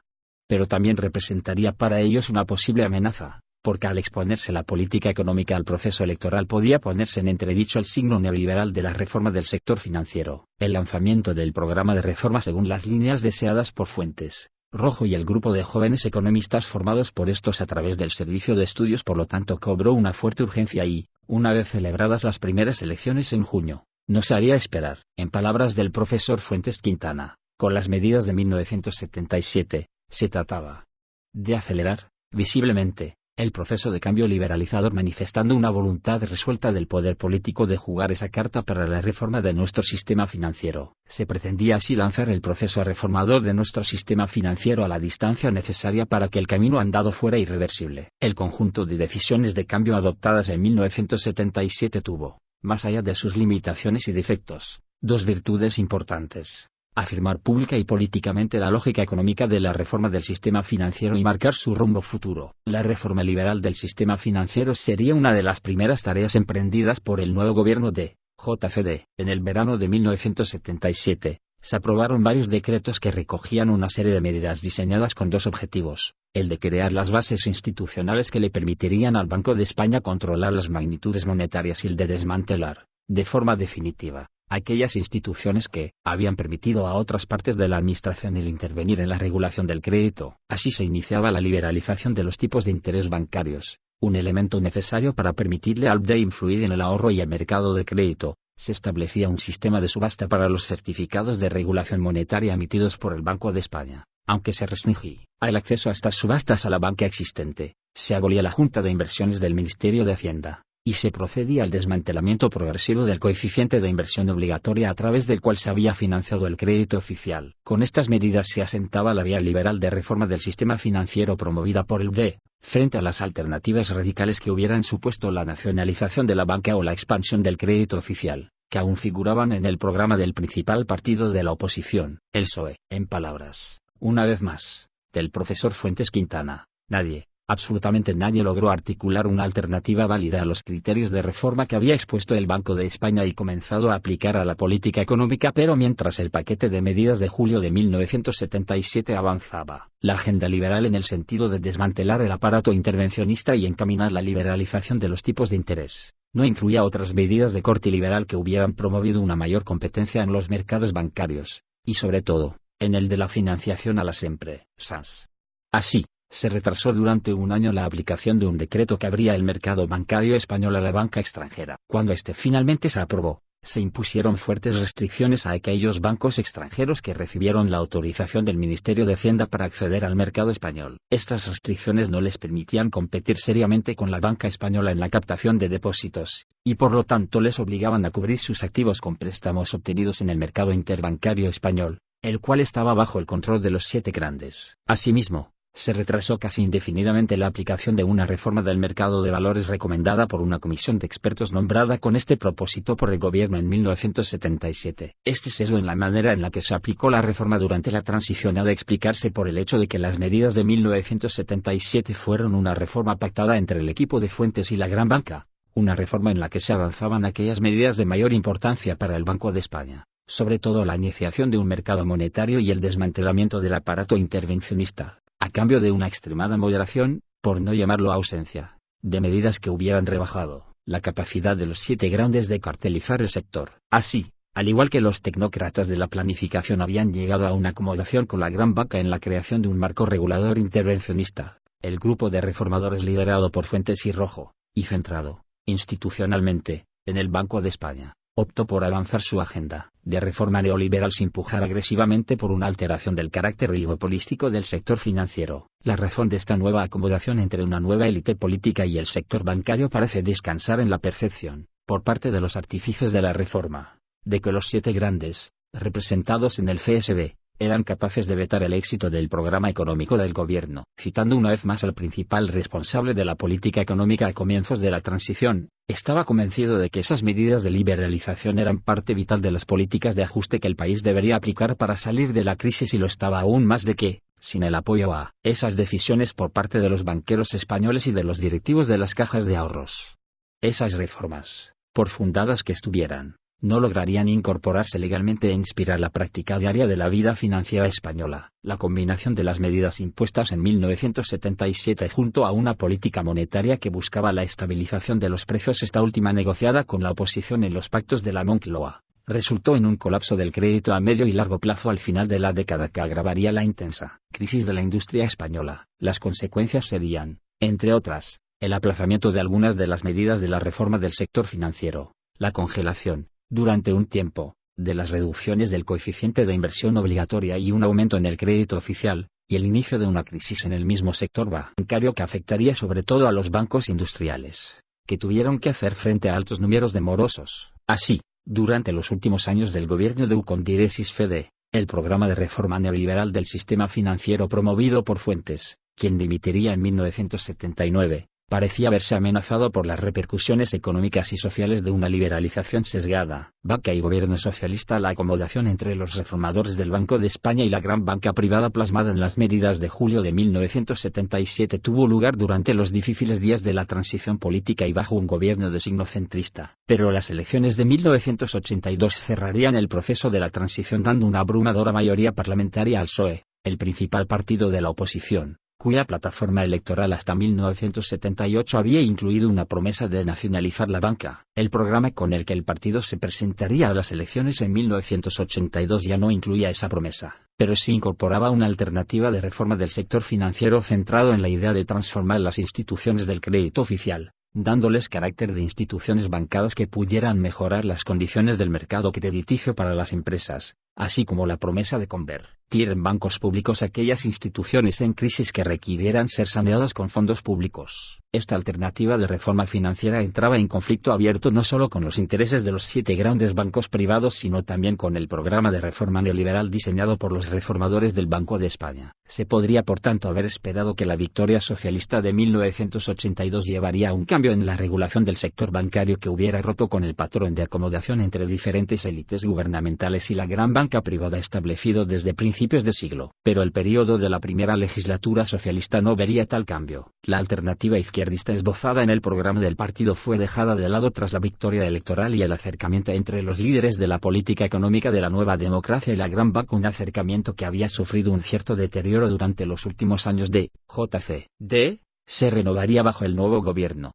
Pero también representaría para ellos una posible amenaza, porque al exponerse la política económica al proceso electoral podía ponerse en entredicho el signo neoliberal de la reforma del sector financiero. El lanzamiento del programa de reforma según las líneas deseadas por Fuentes, Rojo y el grupo de jóvenes economistas formados por estos a través del Servicio de Estudios por lo tanto cobró una fuerte urgencia y, una vez celebradas las primeras elecciones en junio, no se haría esperar. En palabras del profesor Fuentes Quintana, con las medidas de 1977, se trataba de acelerar, visiblemente, el proceso de cambio liberalizador manifestando una voluntad resuelta del poder político de jugar esa carta para la reforma de nuestro sistema financiero. Se pretendía así lanzar el proceso reformador de nuestro sistema financiero a la distancia necesaria para que el camino andado fuera irreversible. El conjunto de decisiones de cambio adoptadas en 1977 tuvo, más allá de sus limitaciones y defectos, dos virtudes importantes: afirmar pública y políticamente la lógica económica de la reforma del sistema financiero y marcar su rumbo futuro. La reforma liberal del sistema financiero sería una de las primeras tareas emprendidas por el nuevo gobierno de JFD. En el verano de 1977, se aprobaron varios decretos que recogían una serie de medidas diseñadas con dos objetivos: el de crear las bases institucionales que le permitirían al Banco de España controlar las magnitudes monetarias y el de desmantelar, de forma definitiva, aquellas instituciones que habían permitido a otras partes de la administración el intervenir en la regulación del crédito. Así se iniciaba la liberalización de los tipos de interés bancarios, un elemento necesario para permitirle al BCE influir en el ahorro y el mercado de crédito. Se establecía un sistema de subasta para los certificados de regulación monetaria emitidos por el Banco de España, aunque se restringía el acceso a estas subastas a la banca existente. Se abolía la Junta de Inversiones del Ministerio de Hacienda, y se procedía al desmantelamiento progresivo del coeficiente de inversión obligatoria a través del cual se había financiado el crédito oficial. Con estas medidas se asentaba la vía liberal de reforma del sistema financiero promovida por el BCE, frente a las alternativas radicales que hubieran supuesto la nacionalización de la banca o la expansión del crédito oficial, que aún figuraban en el programa del principal partido de la oposición, el PSOE. En palabras, una vez más, del profesor Fuentes Quintana, nadie, absolutamente nadie logró articular una alternativa válida a los criterios de reforma que había expuesto el Banco de España y comenzado a aplicar a la política económica. Pero mientras el paquete de medidas de julio de 1977 avanzaba, la agenda liberal en el sentido de desmantelar el aparato intervencionista y encaminar la liberalización de los tipos de interés, no incluía otras medidas de corte liberal que hubieran promovido una mayor competencia en los mercados bancarios, y sobre todo, en el de la financiación a las empresas. Así, se retrasó durante un año la aplicación de un decreto que abría el mercado bancario español a la banca extranjera. Cuando este finalmente se aprobó, se impusieron fuertes restricciones a aquellos bancos extranjeros que recibieron la autorización del Ministerio de Hacienda para acceder al mercado español. Estas restricciones no les permitían competir seriamente con la banca española en la captación de depósitos, y por lo tanto les obligaban a cubrir sus activos con préstamos obtenidos en el mercado interbancario español, el cual estaba bajo el control de los 7 grandes. Asimismo, se retrasó casi indefinidamente la aplicación de una reforma del mercado de valores recomendada por una comisión de expertos nombrada con este propósito por el gobierno en 1977. Este sesgo en la manera en la que se aplicó la reforma durante la transición ha de explicarse por el hecho de que las medidas de 1977 fueron una reforma pactada entre el equipo de Fuentes y la gran banca, una reforma en la que se avanzaban aquellas medidas de mayor importancia para el Banco de España, sobre todo la iniciación de un mercado monetario y el desmantelamiento del aparato intervencionista, a cambio de una extremada moderación, por no llamarlo ausencia, de medidas que hubieran rebajado la capacidad de los 7 grandes de cartelizar el sector. Así, al igual que los tecnócratas de la planificación habían llegado a una acomodación con la gran banca en la creación de un marco regulador intervencionista, el grupo de reformadores liderado por Fuentes y Rojo, y centrado, institucionalmente, en el Banco de España, optó por avanzar su agenda de reforma neoliberal sin pujar agresivamente por una alteración del carácter oligopolístico del sector financiero. La razón de esta nueva acomodación entre una nueva élite política y el sector bancario parece descansar en la percepción, por parte de los artífices de la reforma, de que los 7 grandes, representados en el CSB, eran capaces de vetar el éxito del programa económico del gobierno. Citando una vez más al principal responsable de la política económica a comienzos de la transición, estaba convencido de que esas medidas de liberalización eran parte vital de las políticas de ajuste que el país debería aplicar para salir de la crisis y lo estaba aún más de que, sin el apoyo a esas decisiones por parte de los banqueros españoles y de los directivos de las cajas de ahorros, esas reformas, por fundadas que estuvieran, no lograrían incorporarse legalmente e inspirar la práctica diaria de la vida financiera española. La combinación de las medidas impuestas en 1977 junto a una política monetaria que buscaba la estabilización de los precios, esta última negociada con la oposición en los pactos de la Moncloa, resultó en un colapso del crédito a medio y largo plazo al final de la década que agravaría la intensa crisis de la industria española. Las consecuencias serían, entre otras, el aplazamiento de algunas de las medidas de la reforma del sector financiero, la congelación, durante un tiempo, de las reducciones del coeficiente de inversión obligatoria y un aumento en el crédito oficial, y el inicio de una crisis en el mismo sector bancario que afectaría sobre todo a los bancos industriales, que tuvieron que hacer frente a altos números de morosos. Así, durante los últimos años del gobierno de Ucondiresis Fede, el programa de reforma neoliberal del sistema financiero promovido por Fuentes, quien dimitiría en 1979, parecía verse amenazado por las repercusiones económicas y sociales de una liberalización sesgada. Banca y gobierno socialista. La acomodación entre los reformadores del Banco de España y la gran banca privada plasmada en las medidas de julio de 1977 tuvo lugar durante los difíciles días de la transición política y bajo un gobierno de signo centrista. Pero las elecciones de 1982 cerrarían el proceso de la transición dando una abrumadora mayoría parlamentaria al PSOE, el principal partido de la oposición, cuya plataforma electoral hasta 1978 había incluido una promesa de nacionalizar la banca. El programa con el que el partido se presentaría a las elecciones en 1982 ya no incluía esa promesa, pero sí incorporaba una alternativa de reforma del sector financiero centrado en la idea de transformar las instituciones del crédito oficial, dándoles carácter de instituciones bancadas que pudieran mejorar las condiciones del mercado crediticio para las empresas, así como la promesa de convertir en bancos públicos aquellas instituciones en crisis que requirieran ser saneadas con fondos públicos. Esta alternativa de reforma financiera entraba en conflicto abierto no solo con los intereses de los 7 grandes bancos privados sino también con el programa de reforma neoliberal diseñado por los reformadores del Banco de España. Se podría por tanto haber esperado que la victoria socialista de 1982 llevaría a un cambio en la regulación del sector bancario que hubiera roto con el patrón de acomodación entre diferentes élites gubernamentales y la gran banca privada establecido desde principios de siglo. Pero el periodo de la primera legislatura socialista no vería tal cambio. La alternativa izquierdista esbozada en el programa del partido fue dejada de lado tras la victoria electoral y el acercamiento entre los líderes de la política económica de la nueva democracia y la gran banca, un acercamiento que había sufrido un cierto deterioro durante los últimos años de JCD, se renovaría bajo el nuevo gobierno.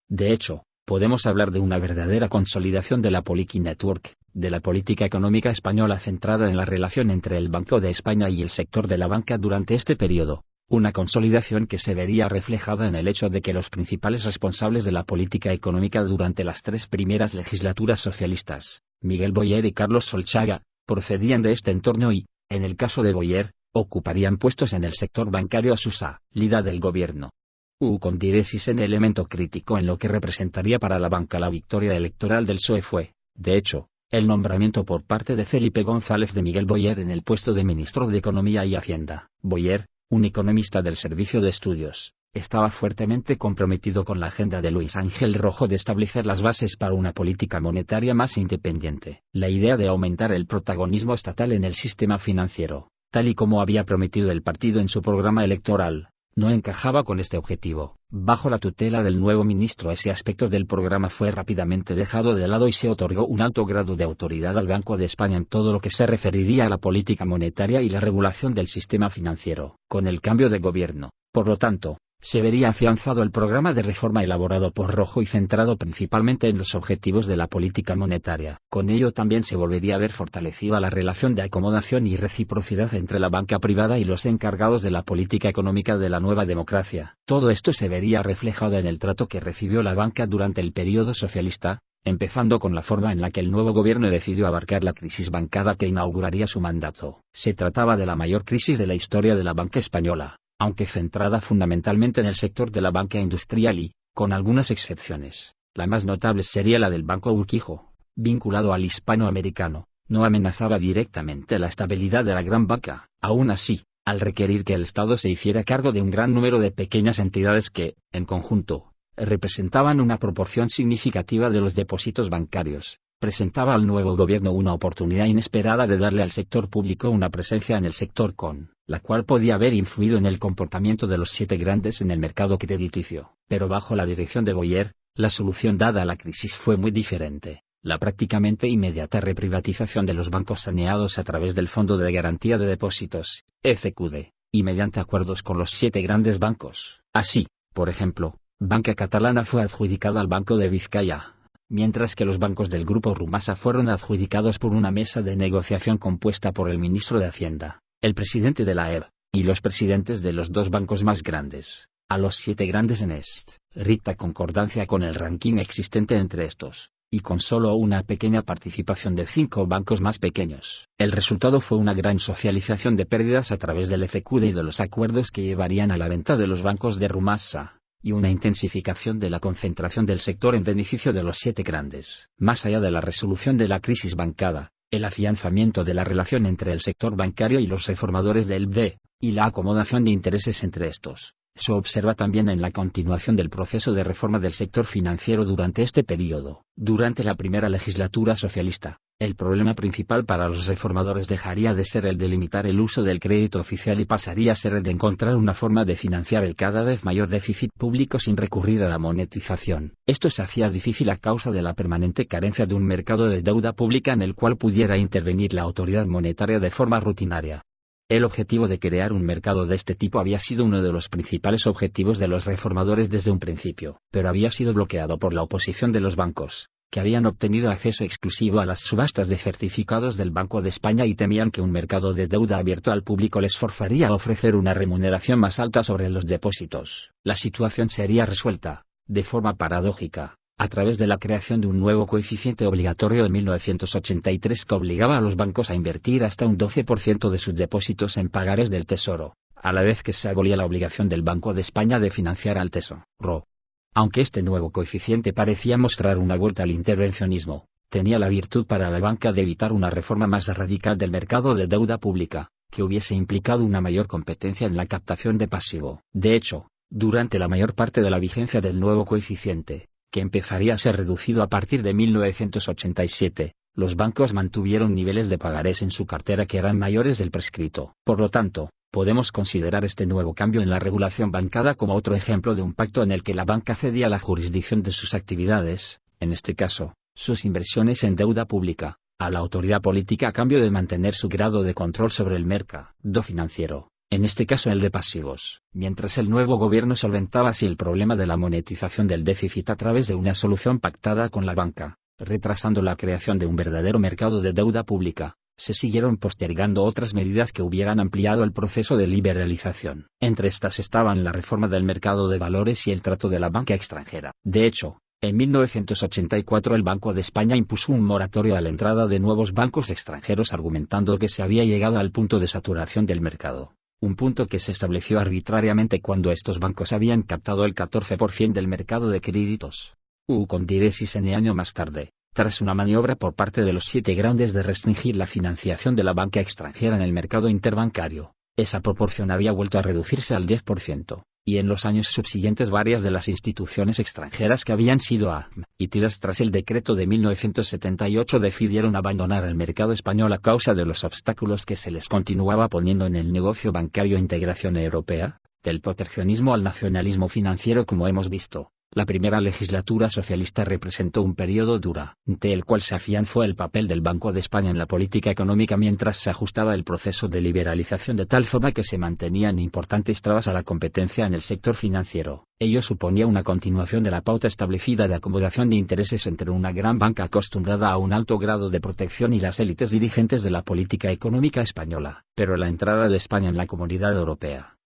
De hecho, podemos hablar de una verdadera consolidación de la Policy Network, de la política económica española centrada en la relación entre el Banco de España y el sector de la banca durante este periodo. Una consolidación que se vería reflejada en el hecho de que los principales responsables de la política económica durante las 3 primeras legislaturas socialistas, Miguel Boyer y Carlos Solchaga, procedían de este entorno y, en el caso de Boyer, ocuparían puestos en el sector bancario a su salida del gobierno. Con diéresis en elemento crítico en lo que representaría para la banca la victoria electoral del PSOE fue, de hecho, el nombramiento por parte de Felipe González de Miguel Boyer en el puesto de ministro de Economía y Hacienda. Boyer, un economista del Servicio de Estudios, estaba fuertemente comprometido con la agenda de Luis Ángel Rojo de establecer las bases para una política monetaria más independiente. La idea de aumentar el protagonismo estatal en el sistema financiero, tal y como había prometido el partido en su programa electoral, no encajaba con este objetivo. Bajo la tutela del nuevo ministro, ese aspecto del programa fue rápidamente dejado de lado y se otorgó un alto grado de autoridad al Banco de España en todo lo que se referiría a la política monetaria y la regulación del sistema financiero. Con el cambio de gobierno, por lo tanto, se vería afianzado el programa de reforma elaborado por Rojo y centrado principalmente en los objetivos de la política monetaria. Con ello también se volvería a ver fortalecida la relación de acomodación y reciprocidad entre la banca privada y los encargados de la política económica de la nueva democracia. Todo esto se vería reflejado en el trato que recibió la banca durante el periodo socialista, empezando con la forma en la que el nuevo gobierno decidió abarcar la crisis bancada que inauguraría su mandato. Se trataba de la mayor crisis de la historia de la banca española, aunque centrada fundamentalmente en el sector de la banca industrial y, con algunas excepciones, la más notable sería la del Banco Urquijo, vinculado al hispanoamericano, no amenazaba directamente la estabilidad de la gran banca. Aún así, al requerir que el Estado se hiciera cargo de un gran número de pequeñas entidades que, en conjunto, representaban una proporción significativa de los depósitos bancarios, presentaba al nuevo gobierno una oportunidad inesperada de darle al sector público una presencia en el sector con la cual podía haber influido en el comportamiento de los 7 grandes en el mercado crediticio. Pero bajo la dirección de Boyer, la solución dada a la crisis fue muy diferente. La prácticamente inmediata reprivatización de los bancos saneados a través del Fondo de Garantía de Depósitos, FQD, y mediante acuerdos con los 7 grandes bancos. Así, por ejemplo, Banca Catalana fue adjudicada al Banco de Vizcaya, mientras que los bancos del Grupo Rumasa fueron adjudicados por una mesa de negociación compuesta por el ministro de Hacienda, el presidente de la EB, y los presidentes de los 2 bancos más grandes. A los 7 grandes en estricta concordancia con el ranking existente entre estos, y con solo una pequeña participación de 5 bancos más pequeños. El resultado fue una gran socialización de pérdidas a través del FQD y de los acuerdos que llevarían a la venta de los bancos de Rumasa, y una intensificación de la concentración del sector en beneficio de los 7 grandes. Más allá de la resolución de la crisis bancada, el afianzamiento de la relación entre el sector bancario y los reformadores del BCE, y la acomodación de intereses entre estos, se observa también en la continuación del proceso de reforma del sector financiero durante este periodo. Durante la primera legislatura socialista, el problema principal para los reformadores dejaría de ser el de limitar el uso del crédito oficial y pasaría a ser el de encontrar una forma de financiar el cada vez mayor déficit público sin recurrir a la monetización. Esto se hacía difícil a causa de la permanente carencia de un mercado de deuda pública en el cual pudiera intervenir la autoridad monetaria de forma rutinaria. El objetivo de crear un mercado de este tipo había sido uno de los principales objetivos de los reformadores desde un principio, pero había sido bloqueado por la oposición de los bancos, que habían obtenido acceso exclusivo a las subastas de certificados del Banco de España y temían que un mercado de deuda abierto al público les forzaría a ofrecer una remuneración más alta sobre los depósitos. La situación sería resuelta, de forma paradójica, a través de la creación de un nuevo coeficiente obligatorio en 1983 que obligaba a los bancos a invertir hasta un 12% de sus depósitos en pagares del Tesoro, a la vez que se abolía la obligación del Banco de España de financiar al Tesoro. Aunque este nuevo coeficiente parecía mostrar una vuelta al intervencionismo, tenía la virtud para la banca de evitar una reforma más radical del mercado de deuda pública, que hubiese implicado una mayor competencia en la captación de pasivo. De hecho, durante la mayor parte de la vigencia del nuevo coeficiente, que empezaría a ser reducido a partir de 1987, los bancos mantuvieron niveles de pagarés en su cartera que eran mayores del prescrito. Por lo tanto, podemos considerar este nuevo cambio en la regulación bancada como otro ejemplo de un pacto en el que la banca cedía la jurisdicción de sus actividades, en este caso, sus inversiones en deuda pública, a la autoridad política a cambio de mantener su grado de control sobre el mercado financiero, en este caso el de pasivos, mientras el nuevo gobierno solventaba así el problema de la monetización del déficit a través de una solución pactada con la banca, retrasando la creación de un verdadero mercado de deuda pública, Se siguieron postergando otras medidas que hubieran ampliado el proceso de liberalización. Entre estas estaban la reforma del mercado de valores y el trato de la banca extranjera. De hecho, en 1984 el Banco de España impuso un moratorio a la entrada de nuevos bancos extranjeros argumentando que se había llegado al punto de saturación del mercado. Un punto que se estableció arbitrariamente cuando estos bancos habían captado el 14% del mercado de créditos. Con diéresis N año más tarde, tras una maniobra por parte de los 7 grandes de restringir la financiación de la banca extranjera en el mercado interbancario, esa proporción había vuelto a reducirse al 10%, y en los años subsiguientes varias de las instituciones extranjeras que habían sido admitidas tras el decreto de 1978 decidieron abandonar el mercado español a causa de los obstáculos que se les continuaba poniendo en el negocio bancario. Integración europea, del proteccionismo al nacionalismo financiero. Como hemos visto, la primera legislatura socialista representó un periodo durante el cual se afianzó el papel del Banco de España en la política económica mientras se ajustaba el proceso de liberalización de tal forma que se mantenían importantes trabas a la competencia en el sector financiero. Ello suponía una continuación de la pauta establecida de acomodación de intereses entre una gran banca acostumbrada a un alto grado de protección y las élites dirigentes de la política económica española. Pero la entrada de España en la Comunidad Europea,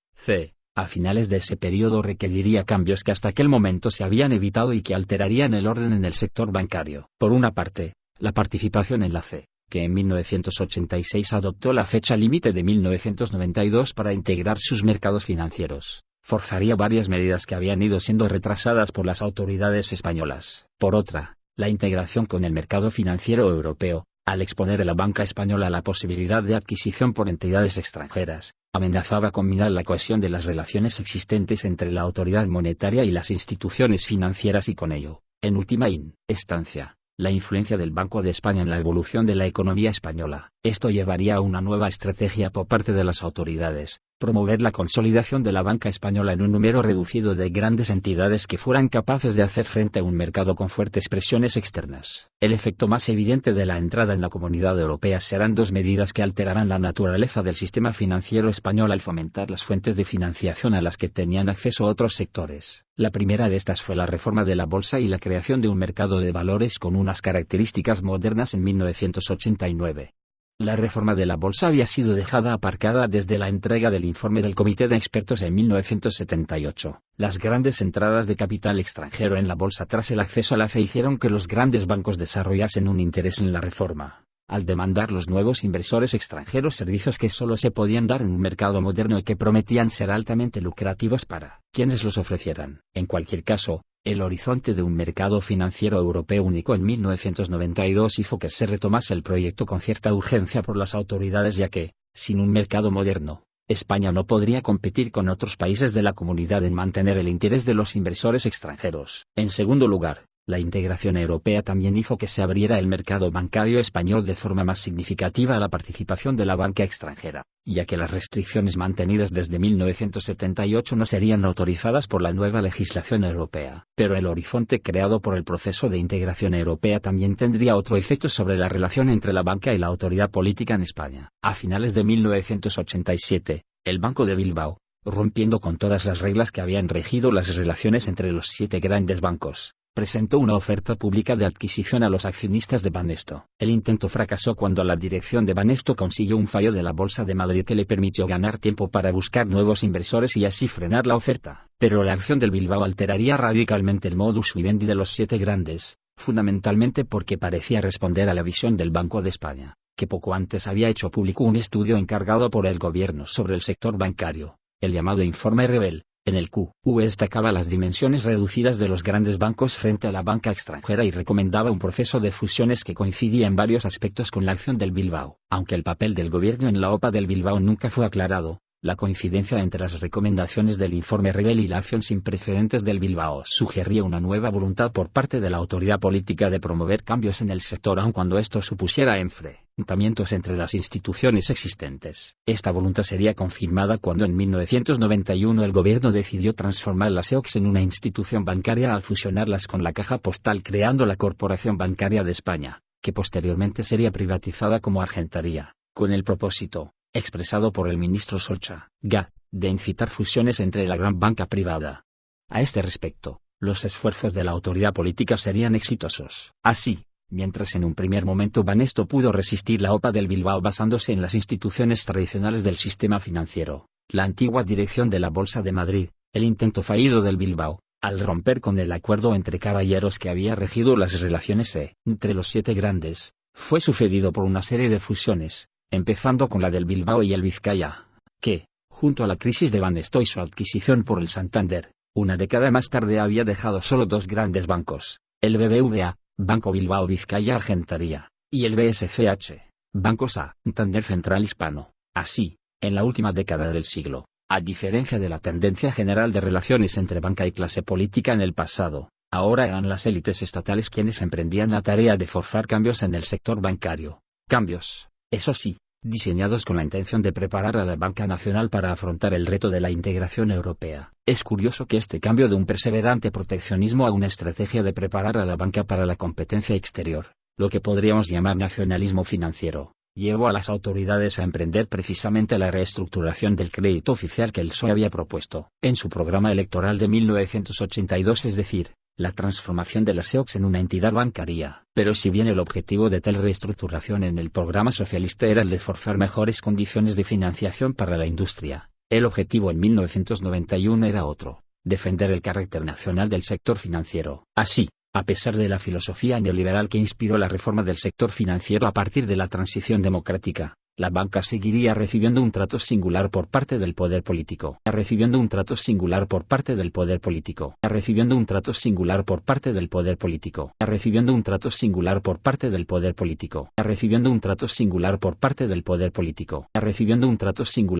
a finales de ese periodo requeriría cambios que hasta aquel momento se habían evitado y que alterarían el orden en el sector bancario. Por una parte, la participación en la CE, que en 1986 adoptó la fecha límite de 1992 para integrar sus mercados financieros, forzaría varias medidas que habían ido siendo retrasadas por las autoridades españolas. Por otra, la integración con el mercado financiero europeo, al exponer a la banca española a la posibilidad de adquisición por entidades extranjeras, amenazaba con minar la cohesión de las relaciones existentes entre la autoridad monetaria y las instituciones financieras y con ello, en última instancia, la influencia del Banco de España en la evolución de la economía española. Esto llevaría a una nueva estrategia por parte de las autoridades, promover la consolidación de la banca española en un número reducido de grandes entidades que fueran capaces de hacer frente a un mercado con fuertes presiones externas. El efecto más evidente de la entrada en la Comunidad Europea serán dos medidas que alterarán la naturaleza del sistema financiero español al fomentar las fuentes de financiación a las que tenían acceso otros sectores. La primera de estas fue la reforma de la bolsa y la creación de un mercado de valores con unas características modernas en 1989. La reforma de la bolsa había sido dejada aparcada desde la entrega del informe del Comité de Expertos en 1978. Las grandes entradas de capital extranjero en la bolsa tras el acceso a la FE hicieron que los grandes bancos desarrollasen un interés en la reforma, al demandar los nuevos inversores extranjeros servicios que solo se podían dar en un mercado moderno y que prometían ser altamente lucrativos para quienes los ofrecieran. En cualquier caso, el horizonte de un mercado financiero europeo único en 1992 hizo que se retomase el proyecto con cierta urgencia por las autoridades ya que, sin un mercado moderno, España no podría competir con otros países de la comunidad en mantener el interés de los inversores extranjeros. En segundo lugar, la integración europea también hizo que se abriera el mercado bancario español de forma más significativa a la participación de la banca extranjera, ya que las restricciones mantenidas desde 1978 no serían autorizadas por la nueva legislación europea. Pero el horizonte creado por el proceso de integración europea también tendría otro efecto sobre la relación entre la banca y la autoridad política en España. A finales de 1987, el Banco de Bilbao, rompiendo con todas las reglas que habían regido las relaciones entre los 7 grandes bancos, presentó una oferta pública de adquisición a los accionistas de Banesto. El intento fracasó cuando la dirección de Banesto consiguió un fallo de la Bolsa de Madrid que le permitió ganar tiempo para buscar nuevos inversores y así frenar la oferta. Pero la acción del Bilbao alteraría radicalmente el modus vivendi de los 7 grandes, fundamentalmente porque parecía responder a la visión del Banco de España, que poco antes había hecho público un estudio encargado por el gobierno sobre el sector bancario, el llamado Informe Rebel, en el que destacaba las dimensiones reducidas de los grandes bancos frente a la banca extranjera y recomendaba un proceso de fusiones que coincidía en varios aspectos con la acción del Bilbao. Aunque el papel del gobierno en la OPA del Bilbao nunca fue aclarado, la coincidencia entre las recomendaciones del informe Rebel y la acción sin precedentes del Bilbao sugería una nueva voluntad por parte de la autoridad política de promover cambios en el sector aun cuando esto supusiera enfrentamientos entre las instituciones existentes. Esta voluntad sería confirmada cuando en 1991 el gobierno decidió transformar las EOX en una institución bancaria al fusionarlas con la Caja Postal creando la Corporación Bancaria de España, que posteriormente sería privatizada como Argentaria, con el propósito, expresado por el ministro Solcha, de incitar fusiones entre la gran banca privada. A este respecto, los esfuerzos de la autoridad política serían exitosos. Así, Mientras en un primer momento Banesto pudo resistir la OPA del Bilbao basándose en las instituciones tradicionales del sistema financiero, la antigua dirección de la Bolsa de Madrid, el intento fallido del Bilbao, al romper con el acuerdo entre caballeros que había regido las relaciones entre los 7 grandes, fue sucedido por una serie de fusiones, empezando con la del Bilbao y el Vizcaya, que, junto a la crisis de Banesto y su adquisición por el Santander, una década más tarde había dejado solo 2 grandes bancos, el BBVA, Banco Bilbao Vizcaya Argentaria, y el BSCH, Banco Santander Central Hispano. Así, en la última década del siglo, a diferencia de la tendencia general de relaciones entre banca y clase política en el pasado, ahora eran las élites estatales quienes emprendían la tarea de forzar cambios en el sector bancario. Cambios, eso sí, diseñados con la intención de preparar a la banca nacional para afrontar el reto de la integración europea. Es curioso que este cambio de un perseverante proteccionismo a una estrategia de preparar a la banca para la competencia exterior, lo que podríamos llamar nacionalismo financiero, llevó a las autoridades a emprender precisamente la reestructuración del crédito oficial que el PSOE había propuesto en su programa electoral de 1982, es decir, la transformación de la SEOX en una entidad bancaria. Pero si bien el objetivo de tal reestructuración en el programa socialista era el de forzar mejores condiciones de financiación para la industria, el objetivo en 1991 era otro: defender el carácter nacional del sector financiero. Así, a pesar de la filosofía neoliberal que inspiró la reforma del sector financiero a partir de la transición democrática, la banca seguiría recibiendo un trato singular por parte del poder político. Recibiendo un trato singular por parte del poder político. Recibiendo un trato singular por parte del poder político. Recibiendo un trato singular por parte del poder político. Recibiendo un trato singular por parte del poder político. Recibiendo un trato singular